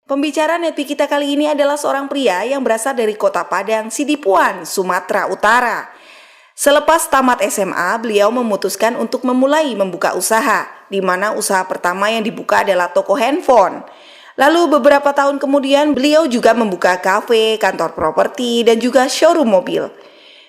Pembicara Nepi kita kali ini adalah seorang pria yang berasal dari kota Padang, Sidipuan, Sumatera Utara. Selepas tamat SMA, beliau memutuskan untuk memulai membuka usaha, di mana usaha pertama yang dibuka adalah toko handphone. Lalu beberapa tahun kemudian, beliau juga membuka kafe, kantor properti, dan juga showroom mobil.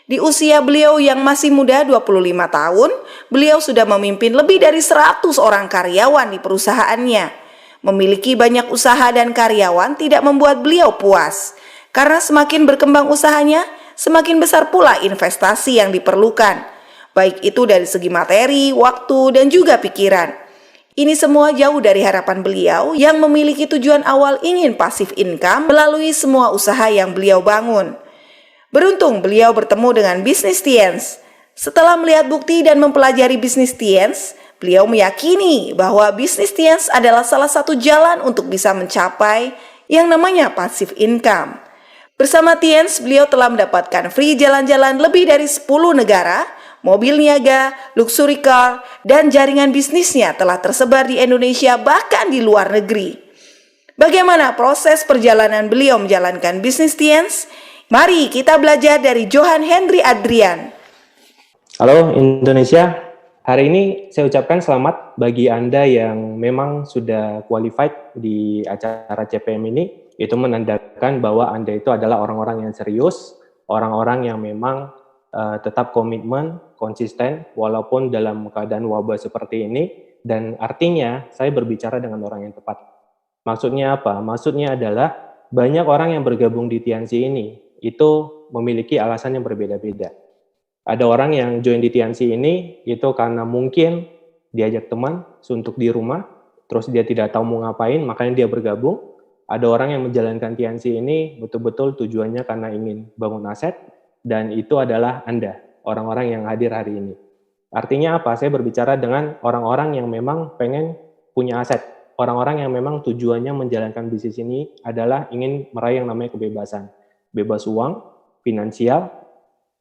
Di usia beliau yang masih muda 25 tahun, beliau sudah memimpin lebih dari 100 orang karyawan di perusahaannya. Memiliki banyak usaha dan karyawan tidak membuat beliau puas, karena semakin berkembang usahanya, semakin besar pula investasi yang diperlukan, baik itu dari segi materi, waktu, dan juga pikiran. Ini semua jauh dari harapan beliau yang memiliki tujuan awal ingin pasif income melalui semua usaha yang beliau bangun. Beruntung beliau bertemu dengan bisnis Tiens. Setelah melihat bukti dan mempelajari bisnis Tiens, beliau meyakini bahwa bisnis Tiens adalah salah satu jalan untuk bisa mencapai yang namanya passive income. Bersama Tiens, beliau telah mendapatkan free jalan-jalan lebih dari 10 negara, mobil niaga, luxury car, dan jaringan bisnisnya telah tersebar di Indonesia bahkan di luar negeri. Bagaimana proses perjalanan beliau menjalankan bisnis Tiens? Mari kita belajar dari Johan Henry Adrian. Halo Indonesia, hari ini saya ucapkan selamat bagi Anda yang memang sudah qualified di acara CPM ini. Itu menandakan bahwa Anda itu adalah orang-orang yang serius, orang-orang yang memang tetap komitmen, konsisten, walaupun dalam keadaan wabah seperti ini. Dan artinya saya berbicara dengan orang yang tepat. Maksudnya apa? Maksudnya adalah banyak orang yang bergabung di Tiansi ini itu memiliki alasan yang berbeda-beda. Ada orang yang join di Tiansi ini itu karena mungkin diajak teman suntuk di rumah, terus dia tidak tahu mau ngapain, makanya dia bergabung. Ada orang yang menjalankan Tiansi ini betul-betul tujuannya karena ingin bangun aset, dan itu adalah Anda, orang-orang yang hadir hari ini. Artinya apa? Saya berbicara dengan orang-orang yang memang pengen punya aset. Orang-orang yang memang tujuannya menjalankan bisnis ini adalah ingin meraih yang namanya kebebasan. Bebas uang, finansial,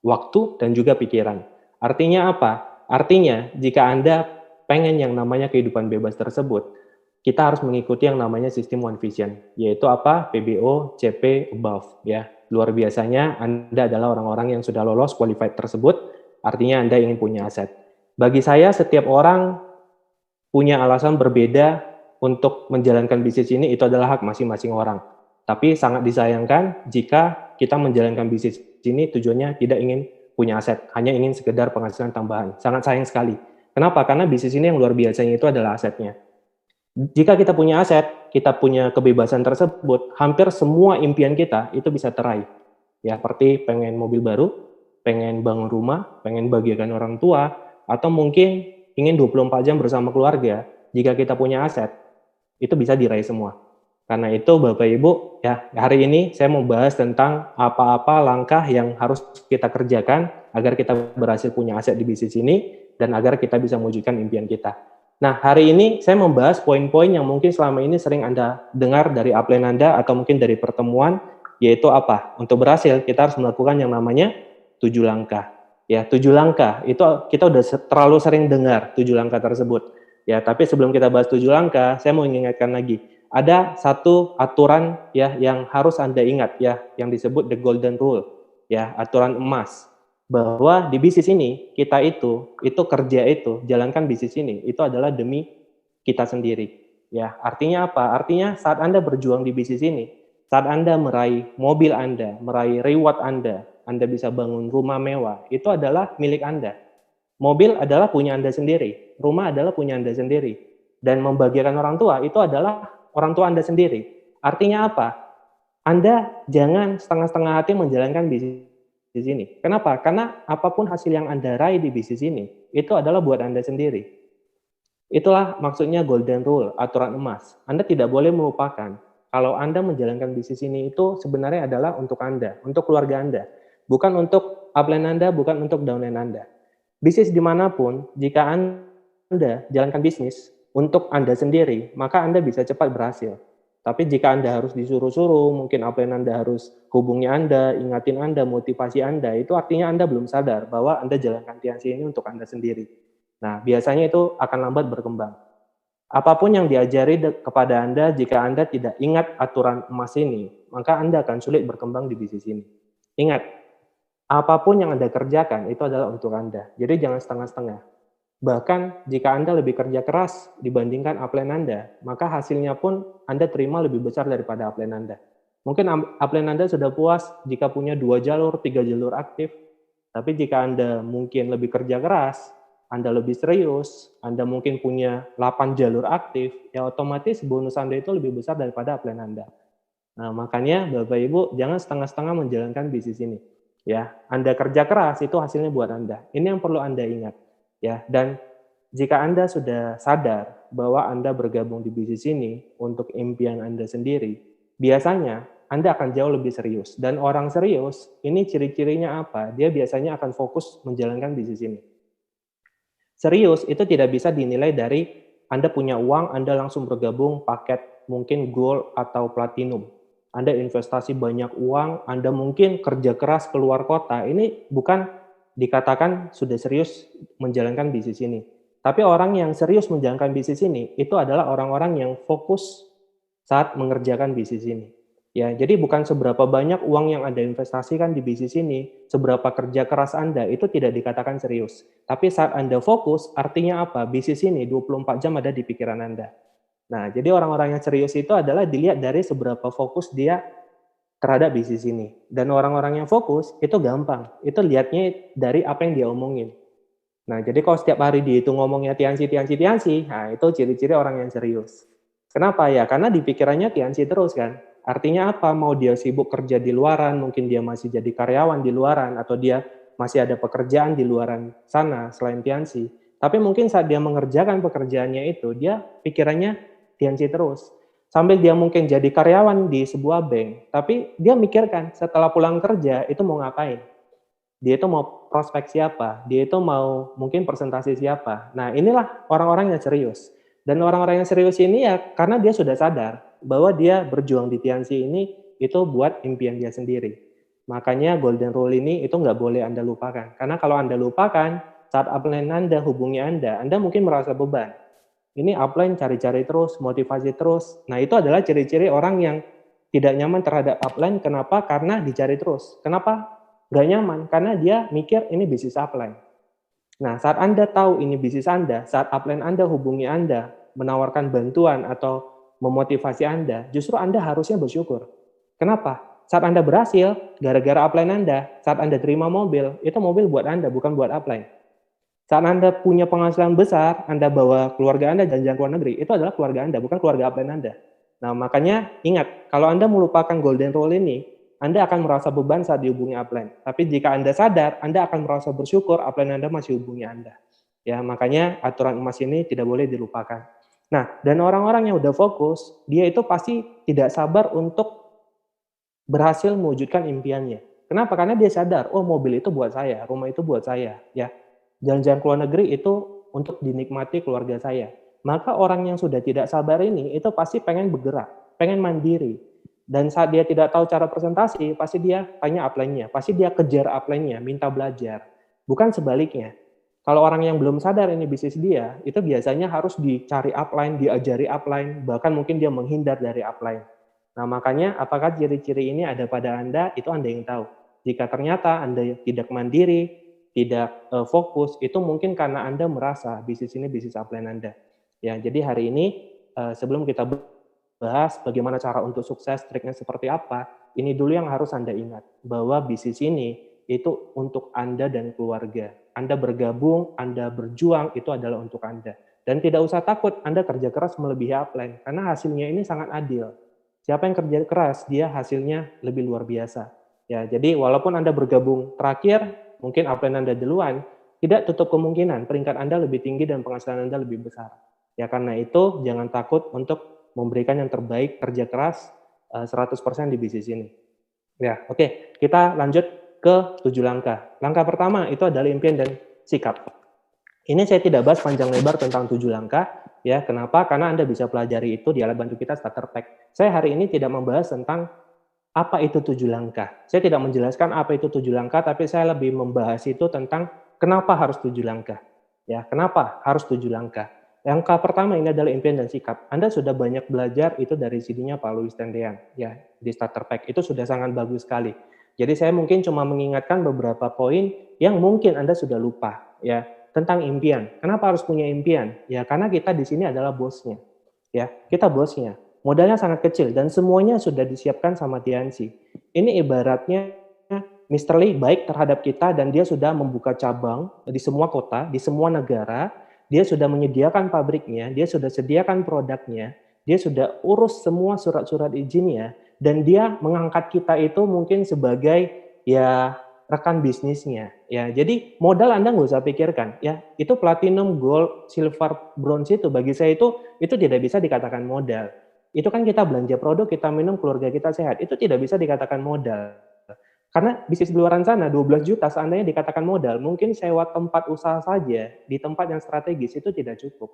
waktu, dan juga pikiran. Artinya apa? Artinya jika Anda pengen yang namanya kehidupan bebas tersebut, kita harus mengikuti yang namanya sistem One Vision, yaitu apa? PBO, CP, above. Ya, luar biasanya Anda adalah orang-orang yang sudah lolos qualified tersebut, artinya Anda ingin punya aset. Bagi saya, setiap orang punya alasan berbeda untuk menjalankan bisnis ini, itu adalah hak masing-masing orang. Tapi sangat disayangkan jika kita menjalankan bisnis ini tujuannya tidak ingin punya aset, hanya ingin sekedar penghasilan tambahan. Sangat sayang sekali. Kenapa? Karena bisnis ini yang luar biasanya itu adalah asetnya. Jika kita punya aset, kita punya kebebasan tersebut, hampir semua impian kita itu bisa teraih. Ya, seperti pengen mobil baru, pengen bangun rumah, pengen bahagiakan orang tua, atau mungkin ingin 24 jam bersama keluarga. Jika kita punya aset, itu bisa diraih semua. Karena itu Bapak Ibu, ya hari ini saya mau bahas tentang apa-apa langkah yang harus kita kerjakan agar kita berhasil punya aset di bisnis ini dan agar kita bisa mewujudkan impian kita. Nah, hari ini saya membahas poin-poin yang mungkin selama ini sering Anda dengar dari upline Anda atau mungkin dari pertemuan, yaitu apa? Untuk berhasil kita harus melakukan yang namanya 7 langkah. Ya, 7 langkah itu kita udah terlalu sering dengar 7 langkah tersebut. Ya, tapi sebelum kita bahas 7 langkah, saya mau mengingatkan lagi. Ada satu aturan ya yang harus Anda ingat ya, yang disebut the golden rule, ya, aturan emas. Bahwa di bisnis ini kita itu kerja itu, jalankan bisnis ini itu adalah demi kita sendiri. Ya, artinya apa? Artinya saat Anda berjuang di bisnis ini, saat Anda meraih mobil Anda, meraih reward Anda bisa bangun rumah mewah, itu adalah milik Anda. Mobil adalah punya Anda sendiri, rumah adalah punya Anda sendiri, dan membahagiakan orang tua itu adalah orang tua Anda sendiri. Artinya apa? Anda jangan setengah-setengah hati menjalankan bisnis ini. Kenapa? Karena apapun hasil yang Anda raih di bisnis ini, itu adalah buat Anda sendiri. Itulah maksudnya golden rule, aturan emas. Anda tidak boleh melupakan kalau Anda menjalankan bisnis ini itu sebenarnya adalah untuk Anda, untuk keluarga Anda. Bukan untuk upline Anda, bukan untuk downline Anda. Bisnis dimanapun, jika Anda jalankan bisnis untuk Anda sendiri, maka Anda bisa cepat berhasil. Tapi jika Anda harus disuruh-suruh, mungkin apa yang Anda harus hubungi Anda, ingatin Anda, motivasi Anda, itu artinya Anda belum sadar bahwa Anda jalankan Tiansi ini untuk Anda sendiri. Nah, biasanya itu akan lambat berkembang. Apapun yang diajari kepada Anda, jika Anda tidak ingat aturan emas ini, maka Anda akan sulit berkembang di bisnis ini. Ingat, apapun yang Anda kerjakan itu adalah untuk Anda. Jadi jangan setengah-setengah. Bahkan jika Anda lebih kerja keras dibandingkan upline Anda, maka hasilnya pun Anda terima lebih besar daripada upline Anda. Mungkin upline Anda sudah puas jika punya 2 jalur, 3 jalur aktif. Tapi jika Anda mungkin lebih kerja keras, Anda lebih serius, Anda mungkin punya 8 jalur aktif, ya otomatis bonus Anda itu lebih besar daripada upline Anda. Nah, makanya Bapak Ibu jangan setengah-setengah menjalankan bisnis ini. Ya, Anda kerja keras itu hasilnya buat Anda. Ini yang perlu Anda ingat. Ya, dan jika Anda sudah sadar bahwa Anda bergabung di bisnis ini untuk impian Anda sendiri, biasanya Anda akan jauh lebih serius. Dan orang serius, ini ciri-cirinya apa? Dia biasanya akan fokus menjalankan bisnis ini. Serius itu tidak bisa dinilai dari Anda punya uang, Anda langsung bergabung paket mungkin gold atau platinum. Anda investasi banyak uang, Anda mungkin kerja keras keluar kota. Ini bukan dikatakan sudah serius menjalankan bisnis ini. Tapi orang yang serius menjalankan bisnis ini, itu adalah orang-orang yang fokus saat mengerjakan bisnis ini. Ya, jadi bukan seberapa banyak uang yang Anda investasikan di bisnis ini, seberapa kerja keras Anda, itu tidak dikatakan serius. Tapi saat Anda fokus, artinya apa? Bisnis ini 24 jam ada di pikiran Anda. Nah, jadi orang-orang yang serius itu adalah dilihat dari seberapa fokus dia terhadap bisnis ini. Dan orang-orang yang fokus, itu gampang. Itu lihatnya dari apa yang dia omongin. Nah, jadi kalau setiap hari dihitung ngomongnya Tiansi, nah itu ciri-ciri orang yang serius. Kenapa ya? Karena di pikirannya Tiansi terus kan. Artinya apa? Mau dia sibuk kerja di luaran, mungkin dia masih jadi karyawan di luaran, atau dia masih ada pekerjaan di luaran sana selain Tiansi. Tapi mungkin saat dia mengerjakan pekerjaannya itu, dia pikirannya Tiansi terus. Sambil dia mungkin jadi karyawan di sebuah bank, tapi dia mikirkan setelah pulang kerja itu mau ngapain. Dia itu mau prospek siapa, dia itu mau mungkin presentasi siapa. Nah, inilah orang-orang yang serius. Dan orang-orang yang serius ini ya karena dia sudah sadar bahwa dia berjuang di Tiansi ini itu buat impian dia sendiri. Makanya golden rule ini itu nggak boleh Anda lupakan. Karena kalau Anda lupakan, saat upline Anda hubungi Anda mungkin merasa beban. Ini upline cari-cari terus, motivasi terus. Nah, itu adalah ciri-ciri orang yang tidak nyaman terhadap upline. Kenapa? Karena dicari terus. Kenapa? Nggak nyaman, karena dia mikir ini bisnis upline. Nah, saat Anda tahu ini bisnis Anda, saat upline Anda hubungi Anda, menawarkan bantuan atau memotivasi Anda, justru Anda harusnya bersyukur. Kenapa? Saat Anda berhasil, gara-gara upline Anda, saat Anda terima mobil, itu mobil buat Anda, bukan buat upline. Saat Anda punya penghasilan besar, Anda bawa keluarga Anda jalan-jalan ke luar negeri, itu adalah keluarga Anda, bukan keluarga upline Anda. Nah, makanya ingat, kalau Anda melupakan golden rule ini, Anda akan merasa beban saat dihubungi upline. Tapi jika Anda sadar, Anda akan merasa bersyukur upline Anda masih hubungi Anda. Ya, makanya aturan emas ini tidak boleh dilupakan. Nah, dan orang-orang yang udah fokus, dia itu pasti tidak sabar untuk berhasil mewujudkan impiannya. Kenapa? Karena dia sadar, oh mobil itu buat saya, rumah itu buat saya, ya. Jalan-jalan ke luar negeri itu untuk dinikmati keluarga saya. Maka orang yang sudah tidak sabar ini itu pasti pengen bergerak, pengen mandiri. Dan saat dia tidak tahu cara presentasi, pasti dia tanya upline-nya, pasti dia kejar upline-nya, minta belajar. Bukan sebaliknya. Kalau orang yang belum sadar ini bisnis dia, itu biasanya harus dicari upline, diajari upline, bahkan mungkin dia menghindar dari upline. Nah, makanya apakah ciri-ciri ini ada pada Anda, itu Anda yang tahu. Jika ternyata Anda tidak mandiri, tidak fokus, itu mungkin karena Anda merasa bisnis ini bisnis upline Anda. Ya, jadi hari ini sebelum kita bahas bagaimana cara untuk sukses, triknya seperti apa, ini dulu yang harus Anda ingat, bahwa bisnis ini itu untuk Anda dan keluarga. Anda bergabung, Anda berjuang, itu adalah untuk Anda. Dan tidak usah takut Anda kerja keras melebihi upline, karena hasilnya ini sangat adil. Siapa yang kerja keras, dia hasilnya lebih luar biasa. Ya, jadi walaupun Anda bergabung terakhir, mungkin upline Anda duluan, tidak tutup kemungkinan peringkat Anda lebih tinggi dan penghasilan Anda lebih besar. Ya, karena itu jangan takut untuk memberikan yang terbaik, kerja keras 100% di bisnis ini. Ya, oke. Kita lanjut ke 7 langkah. Langkah pertama itu adalah impian dan sikap. Ini saya tidak bahas panjang lebar tentang 7 langkah. Ya, kenapa? Karena Anda bisa pelajari itu di alat bantu kita Starter Pack. Saya hari ini tidak membahas tentang apa itu 7 langkah. Saya tidak menjelaskan apa itu 7 langkah, tapi saya lebih membahas itu tentang kenapa harus 7 langkah. Ya, kenapa harus 7 langkah? Yang pertama ini adalah impian dan sikap. Anda sudah banyak belajar itu dari CD-nya Pak Louis Tendean, ya, di Starter Pack. Itu sudah sangat bagus sekali. Jadi saya mungkin cuma mengingatkan beberapa poin yang mungkin Anda sudah lupa, ya, tentang impian. Kenapa harus punya impian? Ya, karena kita di sini adalah bosnya. Ya, kita bosnya. Modalnya sangat kecil dan semuanya sudah disiapkan sama Tianxi. Ini ibaratnya Mr. Lee baik terhadap kita dan dia sudah membuka cabang di semua kota, di semua negara. Dia sudah menyediakan pabriknya, dia sudah sediakan produknya, dia sudah urus semua surat-surat izinnya, dan dia mengangkat kita itu mungkin sebagai ya rekan bisnisnya. Ya, jadi modal Anda nggak usah pikirkan. Ya, itu platinum, gold, silver, bronze itu bagi saya itu tidak bisa dikatakan modal. Itu kan kita belanja produk, kita minum, keluarga kita sehat. Itu tidak bisa dikatakan modal. Karena bisnis di luaran sana 12 juta seandainya dikatakan modal, mungkin sewa tempat usaha saja di tempat yang strategis itu tidak cukup.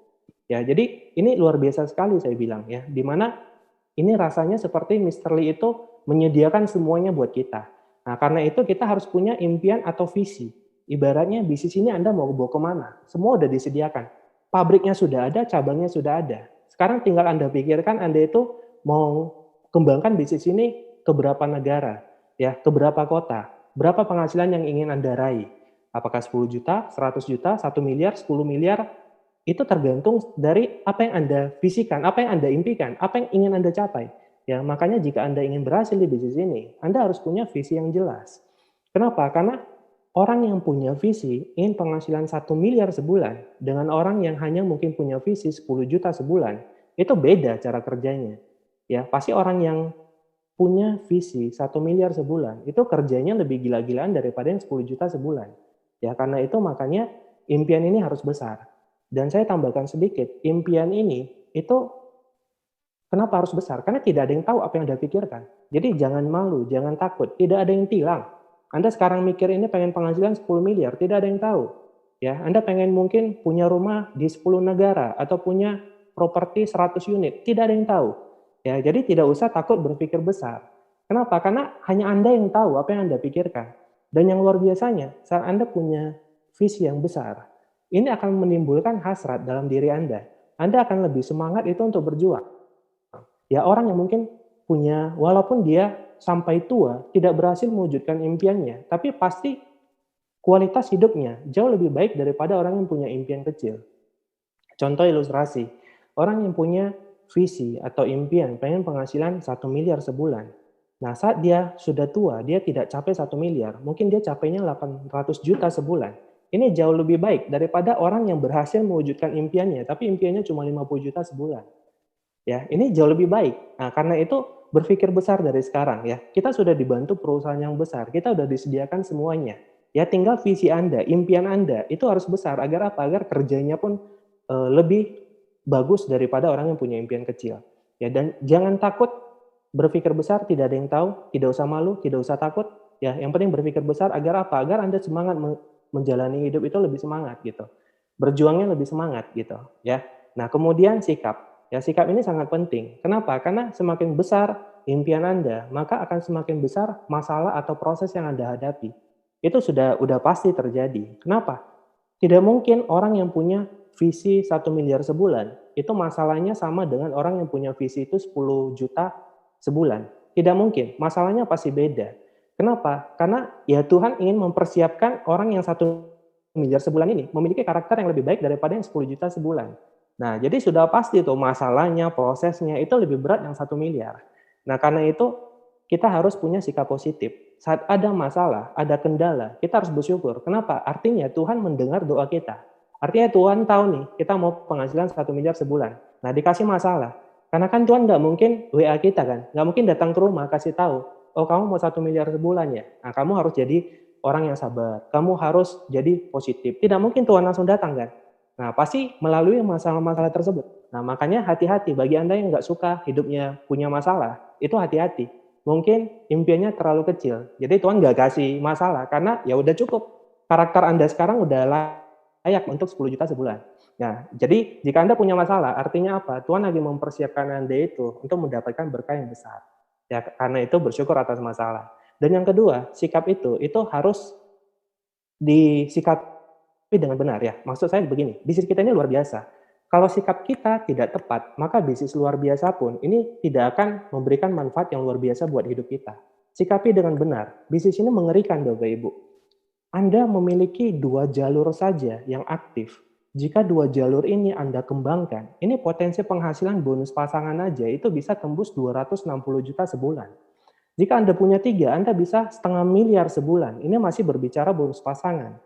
Ya, jadi ini luar biasa sekali saya bilang ya, di mana ini rasanya seperti Mr. Lee itu menyediakan semuanya buat kita. Nah, karena itu kita harus punya impian atau visi. Ibaratnya bisnis ini Anda mau bawa kemana? Semua udah disediakan. Pabriknya sudah ada, cabangnya sudah ada. Sekarang tinggal Anda pikirkan Anda itu mau kembangkan bisnis ini ke berapa negara, ya, ke berapa kota, berapa penghasilan yang ingin Anda raih. Apakah 10 juta, 100 juta, 1 miliar, 10 miliar, itu tergantung dari apa yang Anda visikan, apa yang Anda impikan, apa yang ingin Anda capai. Ya, makanya jika Anda ingin berhasil di bisnis ini, Anda harus punya visi yang jelas. Kenapa? Karena orang yang punya visi ingin penghasilan 1 miliar sebulan dengan orang yang hanya mungkin punya visi 10 juta sebulan, itu beda cara kerjanya. Ya, pasti orang yang punya visi 1 miliar sebulan, itu kerjanya lebih gila-gilaan daripada yang 10 juta sebulan. Ya, karena itu makanya impian ini harus besar. Dan saya tambahkan sedikit, impian ini itu kenapa harus besar? Karena tidak ada yang tahu apa yang Anda pikirkan. Jadi jangan malu, jangan takut, tidak ada yang tilang. Anda sekarang mikir ini pengen penghasilan 10 miliar, tidak ada yang tahu. Ya, Anda pengen mungkin punya rumah di 10 negara atau punya properti 100 unit, tidak ada yang tahu. Ya, jadi tidak usah takut berpikir besar. Kenapa? Karena hanya Anda yang tahu apa yang Anda pikirkan. Dan yang luar biasanya, saat Anda punya visi yang besar, ini akan menimbulkan hasrat dalam diri Anda. Anda akan lebih semangat itu untuk berjuang. Ya, orang yang mungkin punya, walaupun dia sampai tua tidak berhasil mewujudkan impiannya, tapi pasti kualitas hidupnya jauh lebih baik daripada orang yang punya impian kecil. Contoh ilustrasi, orang yang punya visi atau impian pengen penghasilan 1 miliar sebulan. Nah, saat dia sudah tua, dia tidak capai 1 miliar, mungkin dia capainya 800 juta sebulan. Ini jauh lebih baik daripada orang yang berhasil mewujudkan impiannya, tapi impiannya cuma 50 juta sebulan. Ya, ini jauh lebih baik. Nah, karena itu berpikir besar dari sekarang ya. Kita sudah dibantu perusahaan yang besar, kita sudah disediakan semuanya. Ya, tinggal visi Anda, impian Anda itu harus besar agar apa? Agar kerjanya pun lebih bagus daripada orang yang punya impian kecil. Ya, dan jangan takut berpikir besar, tidak ada yang tahu, tidak usah malu, tidak usah takut. Ya, yang penting berpikir besar agar apa? Agar Anda semangat menjalani hidup itu lebih semangat gitu. Berjuangnya lebih semangat gitu, ya. Nah, kemudian sikap. Ya, sikap ini sangat penting. Kenapa? Karena semakin besar impian Anda, maka akan semakin besar masalah atau proses yang Anda hadapi. Itu sudah pasti terjadi. Kenapa? Tidak mungkin orang yang punya visi 1 miliar sebulan, itu masalahnya sama dengan orang yang punya visi itu 10 juta sebulan. Tidak mungkin, masalahnya pasti beda. Kenapa? Karena ya Tuhan ingin mempersiapkan orang yang 1 miliar sebulan ini memiliki karakter yang lebih baik daripada yang 10 juta sebulan. Nah, jadi sudah pasti tuh masalahnya, prosesnya itu lebih berat yang 1 miliar. Nah, karena itu kita harus punya sikap positif. Saat ada masalah, ada kendala, kita harus bersyukur. Kenapa? Artinya Tuhan mendengar doa kita. Artinya Tuhan tahu nih, kita mau penghasilan 1 miliar sebulan. Nah, dikasih masalah. Karena kan Tuhan nggak mungkin WA kita kan. Nggak mungkin datang ke rumah kasih tahu, oh kamu mau 1 miliar sebulan ya? Nah, kamu harus jadi orang yang sabar. Kamu harus jadi positif. Tidak mungkin Tuhan langsung datang kan. Nah, pasti melalui masalah-masalah tersebut. Nah, makanya hati-hati bagi Anda yang nggak suka hidupnya punya masalah, itu hati-hati. Mungkin impiannya terlalu kecil. Jadi Tuhan nggak kasih masalah, karena ya udah cukup. Karakter Anda sekarang udah layak untuk 10 juta sebulan. Nah, jadi jika Anda punya masalah, artinya apa? Tuhan lagi mempersiapkan Anda itu untuk mendapatkan berkah yang besar. Ya, karena itu bersyukur atas masalah. Dan yang kedua, sikap itu harus disikapi dengan benar ya. Maksud saya begini, bisnis kita ini luar biasa. Kalau sikap kita tidak tepat, maka bisnis luar biasa pun ini tidak akan memberikan manfaat yang luar biasa buat hidup kita. Sikapi dengan benar. Bisnis ini mengerikan, Bapak Ibu. Anda memiliki 2 jalur saja yang aktif. Jika 2 jalur ini Anda kembangkan, ini potensi penghasilan bonus pasangan aja itu bisa tembus 260 juta sebulan. Jika Anda punya 3, Anda bisa 500 000 sebulan. Ini masih berbicara bonus pasangan.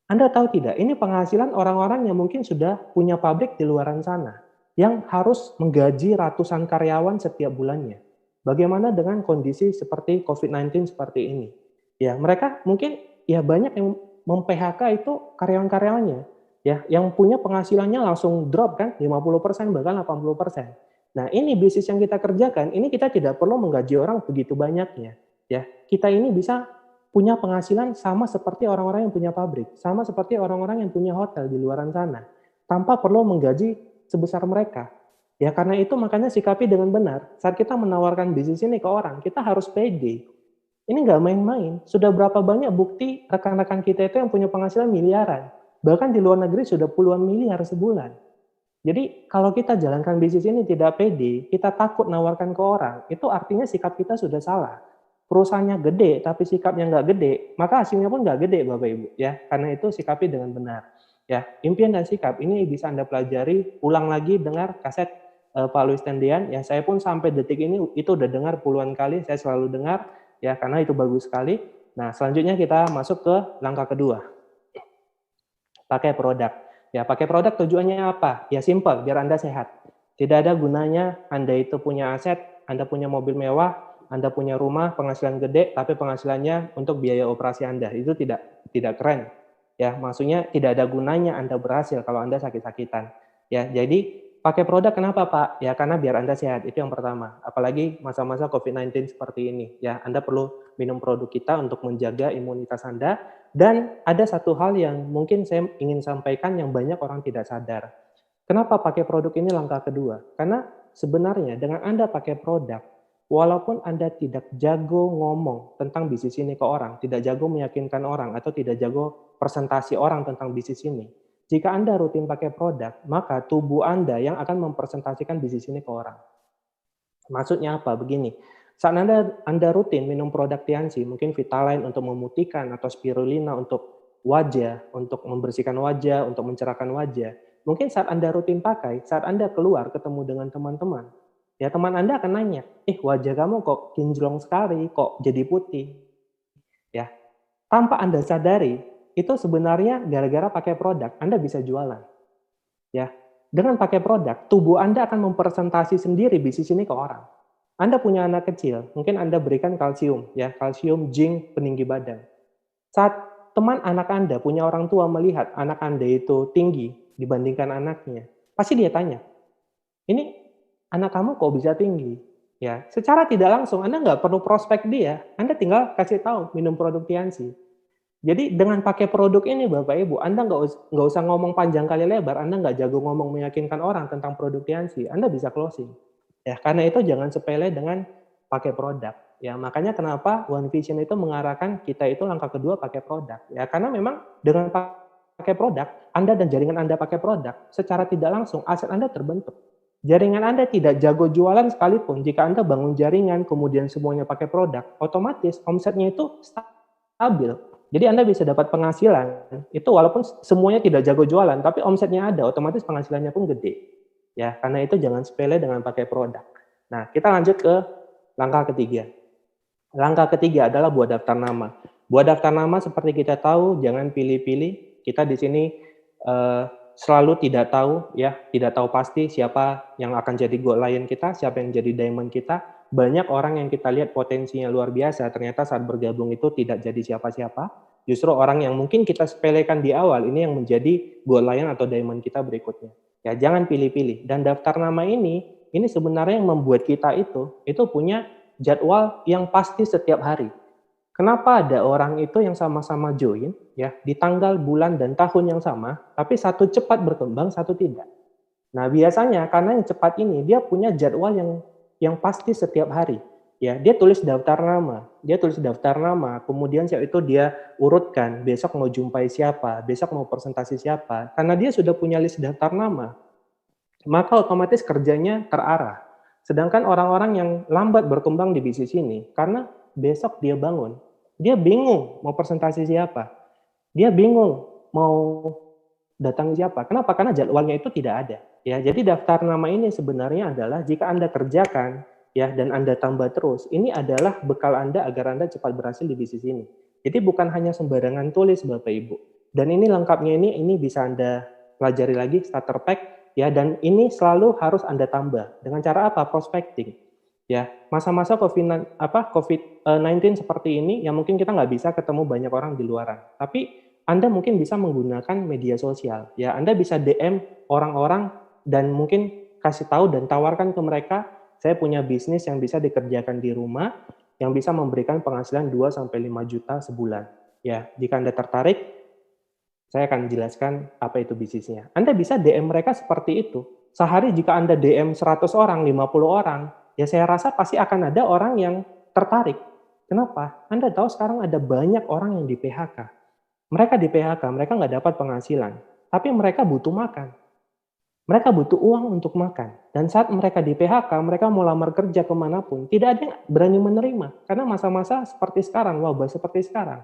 Anda tahu tidak, ini penghasilan orang-orang yang mungkin sudah punya pabrik di luaran sana, yang harus menggaji ratusan karyawan setiap bulannya. Bagaimana dengan kondisi seperti COVID-19 seperti ini? Ya, mereka mungkin ya banyak yang mem-PHK itu karyawan-karyawannya, ya, yang punya penghasilannya langsung drop kan, 50% bahkan 80%. Nah, ini bisnis yang kita kerjakan, ini kita tidak perlu menggaji orang begitu banyaknya, ya. Kita ini bisa punya penghasilan sama seperti orang-orang yang punya pabrik, sama seperti orang-orang yang punya hotel di luaran sana, tanpa perlu menggaji sebesar mereka. Ya karena itu makanya sikapi dengan benar. Saat kita menawarkan bisnis ini ke orang, kita harus pede. Ini nggak main-main. Sudah berapa banyak bukti rekan-rekan kita itu yang punya penghasilan miliaran. Bahkan di luar negeri sudah puluhan miliar sebulan. Jadi kalau kita jalankan bisnis ini tidak pede, kita takut nawarkan ke orang, itu artinya sikap kita sudah salah. Perusahaannya gede tapi sikapnya nggak gede, maka hasilnya pun nggak gede, Bapak Ibu, ya. Karena itu sikapi dengan benar. Ya, impian dan sikap ini bisa Anda pelajari, ulang lagi dengar kaset Pak Louis Tendian. Ya, saya pun sampai detik ini itu udah dengar puluhan kali, saya selalu dengar, ya karena itu bagus sekali. Nah, selanjutnya kita masuk ke langkah kedua. Pakai produk. Ya, pakai produk tujuannya apa? Ya simple, biar Anda sehat. Tidak ada gunanya Anda itu punya aset, Anda punya mobil mewah, Anda punya rumah, penghasilan gede, tapi penghasilannya untuk biaya operasi Anda. Itu tidak keren. Ya, maksudnya tidak ada gunanya Anda berhasil kalau Anda sakit-sakitan. Ya, jadi pakai produk kenapa, Pak? Ya, karena biar Anda sehat. Itu yang pertama. Apalagi masa-masa COVID-19 seperti ini. Ya, Anda perlu minum produk kita untuk menjaga imunitas Anda. Dan ada satu hal yang mungkin saya ingin sampaikan yang banyak orang tidak sadar. Kenapa pakai produk ini langkah kedua? Karena sebenarnya dengan Anda pakai produk, walaupun Anda tidak jago ngomong tentang bisnis ini ke orang, tidak jago meyakinkan orang, atau tidak jago presentasi orang tentang bisnis ini, jika Anda rutin pakai produk, maka tubuh Anda yang akan mempresentasikan bisnis ini ke orang. Maksudnya apa? Begini, saat Anda rutin minum produk Tianxi, mungkin Vitaline untuk memutihkan, atau Spirulina untuk wajah, untuk membersihkan wajah, untuk mencerahkan wajah, mungkin saat Anda rutin pakai, saat Anda keluar ketemu dengan teman-teman, ya teman Anda akan nanya, wajah kamu kok kinclong sekali, kok jadi putih. Ya, tanpa Anda sadari, itu sebenarnya gara-gara pakai produk, Anda bisa jualan. Ya, dengan pakai produk, tubuh Anda akan mempresentasi sendiri bisnis ini ke orang. Anda punya anak kecil, mungkin Anda berikan kalsium, ya, kalsium, zinc, peninggi badan. Saat teman anak Anda punya orang tua melihat anak Anda itu tinggi dibandingkan anaknya, pasti dia tanya, ini anak kamu kok bisa tinggi? Ya, secara tidak langsung Anda nggak perlu prospek dia, Anda tinggal kasih tahu minum produk Tianxi. Jadi dengan pakai produk ini Bapak Ibu, Anda nggak usah ngomong panjang kali lebar, Anda nggak jago ngomong meyakinkan orang tentang produk Tianxi, Anda bisa closing. Ya, karena itu jangan sepele dengan pakai produk. Ya, makanya kenapa One Vision itu mengarahkan kita itu langkah kedua pakai produk. Ya, karena memang dengan pakai produk, Anda dan jaringan Anda pakai produk, secara tidak langsung aset Anda terbentuk. Jaringan Anda tidak jago jualan sekalipun, jika Anda bangun jaringan, kemudian semuanya pakai produk, otomatis omsetnya itu stabil. Jadi Anda bisa dapat penghasilan, itu walaupun semuanya tidak jago jualan, tapi omsetnya ada, otomatis penghasilannya pun gede. Ya, karena itu jangan sepele dengan pakai produk. Nah, kita lanjut ke langkah ketiga. Langkah ketiga adalah buat daftar nama. Buat daftar nama seperti kita tahu, jangan pilih-pilih. Kita di sini selalu tidak tahu, ya, tidak tahu pasti siapa yang akan jadi gold lion kita, siapa yang jadi diamond kita. Banyak orang yang kita lihat potensinya luar biasa, ternyata saat bergabung itu tidak jadi siapa-siapa. Justru orang yang mungkin kita sepelekan di awal, ini yang menjadi gold lion atau diamond kita berikutnya. Ya, jangan pilih-pilih. Dan daftar nama ini sebenarnya yang membuat kita itu punya jadwal yang pasti setiap hari. Kenapa ada orang itu yang sama-sama join, ya, di tanggal, bulan, dan tahun yang sama, tapi satu cepat berkembang, satu tidak. Nah, biasanya karena yang cepat ini, dia punya jadwal yang pasti setiap hari. Ya, dia tulis daftar nama, kemudian itu dia urutkan, besok mau jumpai siapa, besok mau presentasi siapa, karena dia sudah punya list daftar nama. maka otomatis kerjanya terarah. Sedangkan orang-orang yang lambat berkembang di bisnis ini, karena besok dia bangun, dia bingung mau presentasi siapa, dia bingung mau datang siapa. Kenapa? Karena jadwalnya itu tidak ada. Ya, jadi daftar nama ini sebenarnya adalah jika Anda kerjakan ya dan Anda tambah terus, ini adalah bekal Anda agar Anda cepat berhasil di bisnis ini. Jadi bukan hanya sembarangan tulis Bapak Ibu. Dan ini lengkapnya ini bisa Anda pelajari lagi starter pack ya, dan ini selalu harus Anda tambah. Dengan cara apa? Prospecting. Ya, masa-masa COVID-19 seperti ini, yang mungkin kita nggak bisa ketemu banyak orang di luaran. Tapi Anda mungkin bisa menggunakan media sosial. Ya, Anda bisa DM orang-orang dan mungkin kasih tahu dan tawarkan ke mereka, saya punya bisnis yang bisa dikerjakan di rumah, yang bisa memberikan penghasilan 2-5 juta sebulan. Ya, jika Anda tertarik, saya akan jelaskan apa itu bisnisnya. Anda bisa DM mereka seperti itu. Sehari jika Anda DM 100 orang, 50 orang, ya saya rasa pasti akan ada orang yang tertarik. Kenapa? Anda tahu sekarang ada banyak orang yang di PHK. Mereka di PHK, mereka nggak dapat penghasilan. Tapi mereka butuh makan. Mereka butuh uang untuk makan. Dan saat mereka di PHK, mereka mau lamar kerja kemanapun, tidak ada yang berani menerima. Karena masa-masa seperti sekarang, wabah seperti sekarang.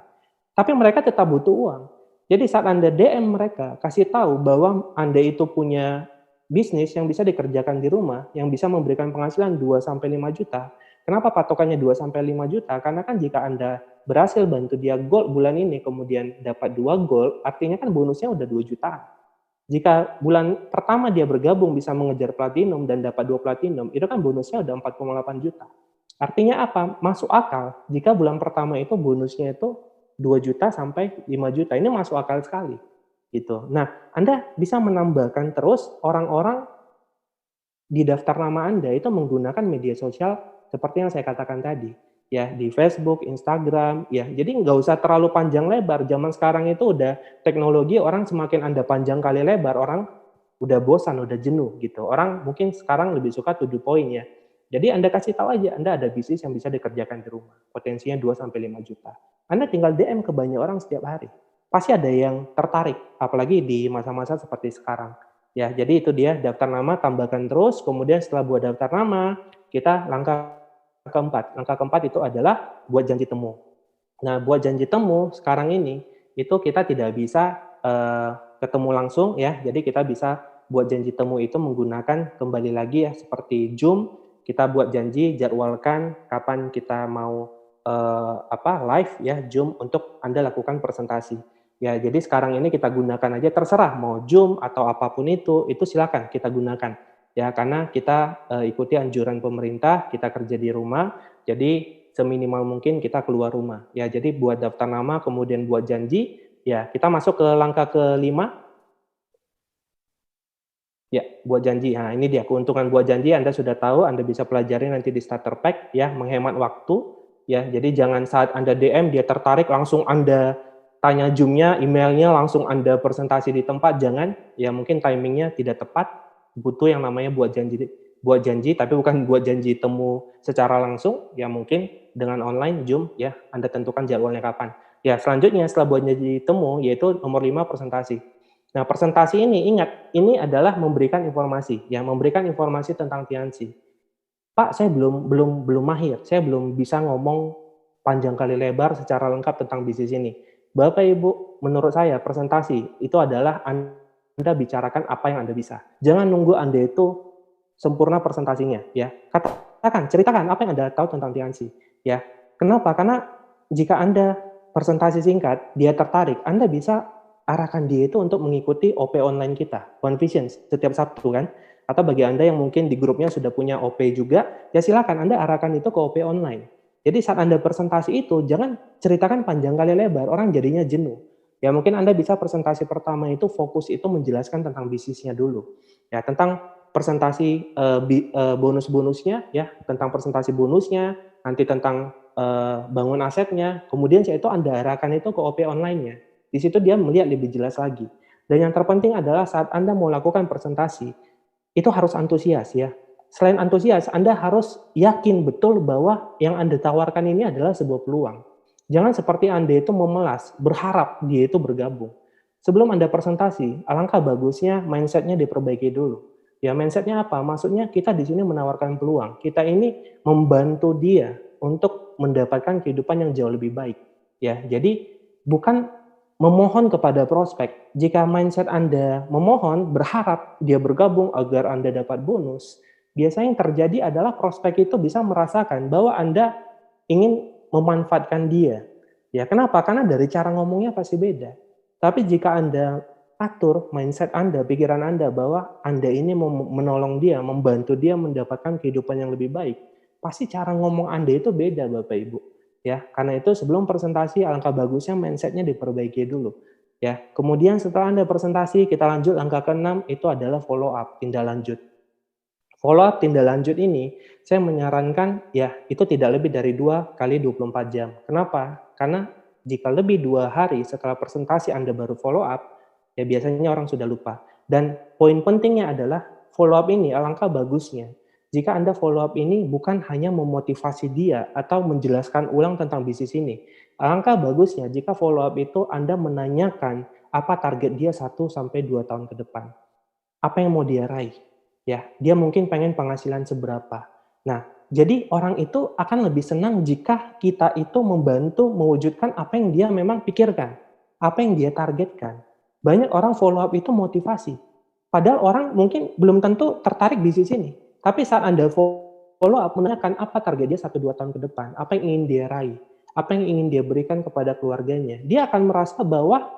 Tapi mereka tetap butuh uang. Jadi saat Anda DM mereka, kasih tahu bahwa Anda itu punya bisnis yang bisa dikerjakan di rumah, yang bisa memberikan penghasilan 2-5 juta. Kenapa patokannya 2-5 juta? Karena kan jika Anda berhasil bantu dia gold bulan ini, kemudian dapat 2 gold, artinya kan bonusnya udah 2 jutaan. Jika bulan pertama dia bergabung bisa mengejar platinum dan dapat 2 platinum, itu kan bonusnya udah 4,8 juta. Artinya apa? Masuk akal jika bulan pertama itu bonusnya itu 2 juta sampai 5 juta. Ini masuk akal sekali. Gitu. Nah, Anda bisa menambahkan terus orang-orang di daftar nama Anda itu menggunakan media sosial seperti yang saya katakan tadi. Ya, di Facebook, Instagram, ya. Jadi nggak usah terlalu panjang lebar. Zaman sekarang itu udah teknologi, orang semakin Anda panjang kali lebar, orang udah bosan, udah jenuh gitu. Orang mungkin sekarang lebih suka to the point ya. Jadi Anda kasih tahu aja, Anda ada bisnis yang bisa dikerjakan di rumah. Potensinya 2-5 juta. Anda tinggal DM ke banyak orang setiap hari. Pasti ada yang tertarik, apalagi di masa-masa seperti sekarang. Ya, jadi itu dia daftar nama, tambahkan terus, kemudian setelah buat daftar nama, kita langkah keempat itu adalah buat janji temu. Nah, buat janji temu sekarang ini itu kita tidak bisa ketemu langsung ya. Jadi kita bisa buat janji temu itu menggunakan kembali lagi ya seperti Zoom. Kita buat janji, jadwalkan kapan kita mau live ya Zoom untuk Anda lakukan presentasi. Ya, jadi sekarang ini kita gunakan aja terserah mau Zoom atau apapun itu silakan kita gunakan. Ya, karena kita ikuti anjuran pemerintah, kita kerja di rumah, jadi seminimal mungkin kita keluar rumah. Ya, jadi buat daftar nama, kemudian buat janji, ya kita masuk ke langkah kelima. Ya, buat janji. Nah, ini dia keuntungan buat janji, Anda sudah tahu, Anda bisa pelajari nanti di starter pack, ya, menghemat waktu. Ya, jadi jangan saat Anda DM, dia tertarik, langsung Anda tanya Zoom-nya, emailnya, langsung Anda presentasi di tempat, jangan. Ya, mungkin timingnya tidak tepat. Butuh yang namanya buat janji, tapi bukan buat janji temu secara langsung, ya mungkin dengan online Zoom ya Anda tentukan jadwalnya kapan. Ya, selanjutnya setelah buat janji temu yaitu nomor 5 presentasi. Nah, presentasi ini ingat, ini adalah memberikan informasi, ya memberikan informasi tentang Tianxi. Pak, saya belum mahir, saya belum bisa ngomong panjang kali lebar secara lengkap tentang bisnis ini. Bapak Ibu, menurut saya presentasi itu adalah Anda bicarakan apa yang Anda bisa. Jangan nunggu Anda itu sempurna presentasinya, ya. Ceritakan apa yang Anda tahu tentang Tianxi, ya. Kenapa? Karena jika Anda presentasi singkat, dia tertarik, Anda bisa arahkan dia itu untuk mengikuti OP online kita, One Vision, setiap Sabtu kan. Atau bagi Anda yang mungkin di grupnya sudah punya OP juga, ya silakan Anda arahkan itu ke OP online. Jadi saat Anda presentasi itu, jangan ceritakan panjang kali lebar, orang jadinya jenuh. Ya mungkin Anda bisa presentasi pertama itu fokus itu menjelaskan tentang bisnisnya dulu. Ya tentang presentasi bonus-bonusnya ya, tentang presentasi bonusnya, nanti tentang bangun asetnya, kemudian itu Anda arahkan itu ke OP online-nya. Di situ dia melihat lebih jelas lagi. Dan yang terpenting adalah saat Anda mau lakukan presentasi, itu harus antusias ya. Selain antusias, Anda harus yakin betul bahwa yang Anda tawarkan ini adalah sebuah peluang. Jangan seperti Anda itu memelas, berharap dia itu bergabung. Sebelum Anda presentasi, alangkah bagusnya mindset-nya diperbaiki dulu. Ya, mindset-nya apa? Maksudnya kita di sini menawarkan peluang. Kita ini membantu dia untuk mendapatkan kehidupan yang jauh lebih baik. Ya, jadi bukan memohon kepada prospek. Jika mindset Anda memohon, berharap dia bergabung agar Anda dapat bonus, biasanya yang terjadi adalah prospek itu bisa merasakan bahwa Anda ingin memanfaatkan dia. Ya, kenapa? Karena dari cara ngomongnya pasti beda. Tapi jika Anda atur mindset Anda, pikiran Anda bahwa Anda ini mau menolong dia, membantu dia mendapatkan kehidupan yang lebih baik, pasti cara ngomong Anda itu beda, Bapak Ibu. Ya, karena itu sebelum presentasi alangkah bagusnya mindset-nya diperbaiki dulu. Ya, kemudian setelah Anda presentasi, kita lanjut langkah ke-6 itu adalah follow up, tindak lanjut. Follow up tindak lanjut ini saya menyarankan ya itu tidak lebih dari 2 kali 24 jam. Kenapa? Karena jika lebih 2 hari setelah presentasi Anda baru follow up, ya biasanya orang sudah lupa. Dan poin pentingnya adalah follow up ini alangkah bagusnya jika Anda follow up ini bukan hanya memotivasi dia atau menjelaskan ulang tentang bisnis ini. Alangkah bagusnya jika follow up itu Anda menanyakan apa target dia 1-2 tahun ke depan. Apa yang mau dia raih? Ya, dia mungkin pengen penghasilan seberapa. Nah, jadi orang itu akan lebih senang jika kita itu membantu mewujudkan apa yang dia memang pikirkan, apa yang dia targetkan. Banyak orang follow up itu motivasi. Padahal orang mungkin belum tentu tertarik di sisi ini. Tapi saat Anda follow up menanyakan apa target dia 1-2 tahun ke depan, apa yang ingin dia raih, apa yang ingin dia berikan kepada keluarganya, dia akan merasa bahwa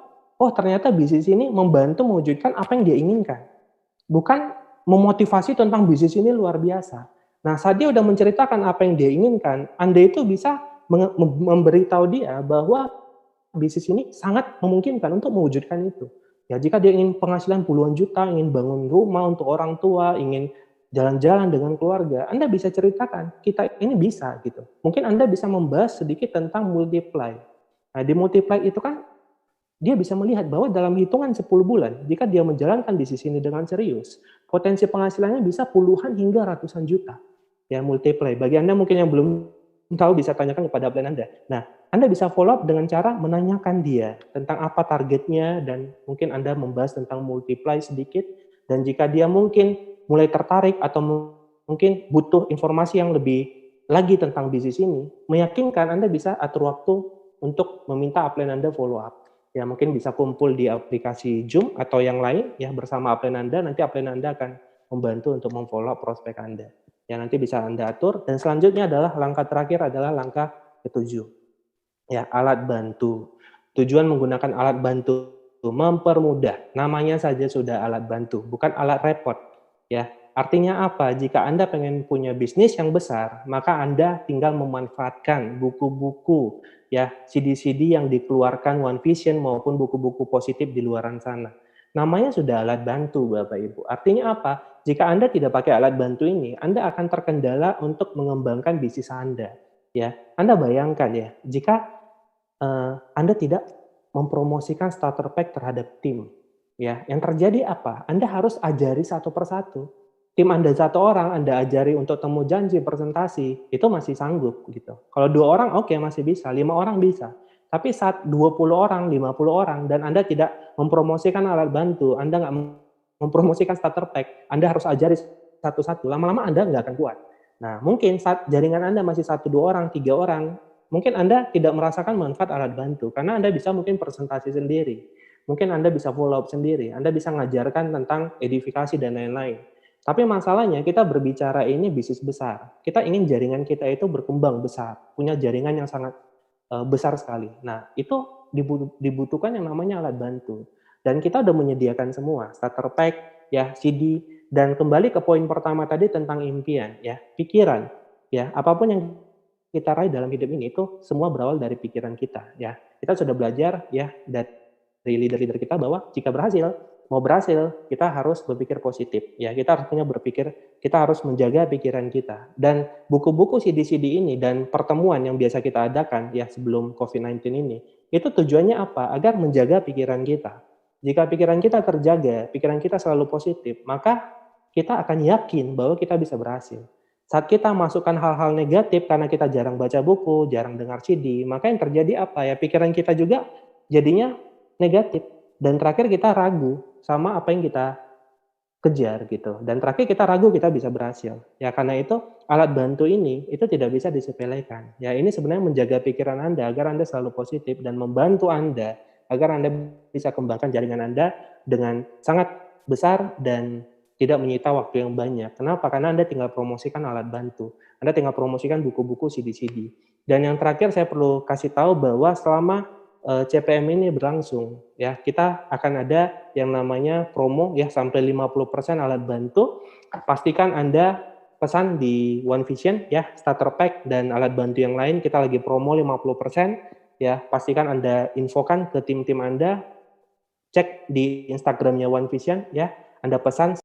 oh ternyata bisnis ini membantu mewujudkan apa yang dia inginkan. Bukan memotivasi tentang bisnis ini luar biasa. Nah, saat dia udah menceritakan apa yang dia inginkan, Anda itu bisa memberitahu dia bahwa bisnis ini sangat memungkinkan untuk mewujudkan itu. Ya, jika dia ingin penghasilan puluhan juta, ingin bangun rumah untuk orang tua, ingin jalan-jalan dengan keluarga, Anda bisa ceritakan, kita ini bisa gitu. Mungkin Anda bisa membahas sedikit tentang multiply. Nah, di multiply itu kan dia bisa melihat bahwa dalam hitungan 10 bulan, jika dia menjalankan bisnis ini dengan serius, potensi penghasilannya bisa puluhan hingga ratusan juta. Ya, multiply. Bagi Anda mungkin yang belum tahu bisa tanyakan kepada upline Anda. Nah, Anda bisa follow up dengan cara menanyakan dia tentang apa targetnya dan mungkin Anda membahas tentang multiply sedikit dan jika dia mungkin mulai tertarik atau mungkin butuh informasi yang lebih lagi tentang bisnis ini, meyakinkan Anda bisa atur waktu untuk meminta upline Anda follow up. Ya mungkin bisa kumpul di aplikasi Zoom atau yang lain ya bersama upline Anda, nanti upline Anda akan membantu untuk memfollow prospek Anda. Ya nanti bisa Anda atur dan selanjutnya adalah langkah terakhir adalah langkah ke-7. Ya, alat bantu. Tujuan menggunakan alat bantu mempermudah. Namanya saja sudah alat bantu, bukan alat repot. Ya, artinya apa? Jika Anda pengen punya bisnis yang besar, maka Anda tinggal memanfaatkan buku-buku ya CD-CD yang dikeluarkan One Vision maupun buku-buku positif di luaran sana. Namanya sudah alat bantu Bapak Ibu. Artinya apa? Jika Anda tidak pakai alat bantu ini, Anda akan terkendala untuk mengembangkan bisnis Anda. Ya, Anda bayangkan ya, jika Anda tidak mempromosikan starter pack terhadap tim, ya, yang terjadi apa? Anda harus ajari satu persatu. Tim Anda 1 orang, Anda ajari untuk temu janji, presentasi, itu masih sanggup gitu. Kalau 2 orang oke masih bisa, 5 orang bisa. Tapi saat 20 orang, 50 orang, dan Anda tidak mempromosikan alat bantu, Anda nggak mempromosikan starter pack, Anda harus ajari satu-satu, lama-lama Anda nggak akan kuat. Nah, mungkin saat jaringan Anda masih 1-2 orang, 3 orang, mungkin Anda tidak merasakan manfaat alat bantu, karena Anda bisa mungkin presentasi sendiri, mungkin Anda bisa follow up sendiri, Anda bisa mengajarkan tentang edifikasi dan lain-lain. Tapi masalahnya kita berbicara ini bisnis besar. Kita ingin jaringan kita itu berkembang besar, punya jaringan yang sangat besar sekali. Nah, itu dibutuhkan yang namanya alat bantu. Dan kita udah menyediakan semua, starter pack, ya, CD, dan kembali ke poin pertama tadi tentang impian, ya, pikiran, ya, apapun yang kita raih dalam hidup ini itu semua berawal dari pikiran kita, ya. Kita sudah belajar, ya, dari leader-leader kita bahwa jika mau berhasil, kita harus berpikir positif. Ya, kita harus kita harus menjaga pikiran kita. Dan buku-buku CD-CD ini dan pertemuan yang biasa kita adakan ya sebelum COVID-19 ini, itu tujuannya apa? Agar menjaga pikiran kita. Jika pikiran kita terjaga, pikiran kita selalu positif, maka kita akan yakin bahwa kita bisa berhasil. Saat kita masukkan hal-hal negatif karena kita jarang baca buku, jarang dengar CD, maka yang terjadi apa ya? Pikiran kita juga jadinya negatif. Dan terakhir kita ragu sama apa yang kita kejar gitu. Dan terakhir kita ragu kita bisa berhasil. Ya karena itu alat bantu ini itu tidak bisa disepelekan. Ya ini sebenarnya menjaga pikiran Anda agar Anda selalu positif dan membantu Anda agar Anda bisa kembangkan jaringan Anda dengan sangat besar dan tidak menyita waktu yang banyak. Kenapa? Karena Anda tinggal promosikan alat bantu. Anda tinggal promosikan buku-buku CD-CD. Dan yang terakhir saya perlu kasih tahu bahwa selama CPM ini berlangsung, ya kita akan ada yang namanya promo ya sampai 50% alat bantu. Pastikan Anda pesan di One Vision ya starter pack dan alat bantu yang lain kita lagi promo 50%. Ya, pastikan Anda infokan ke tim-tim Anda, cek di Instagramnya One Vision ya, Anda pesan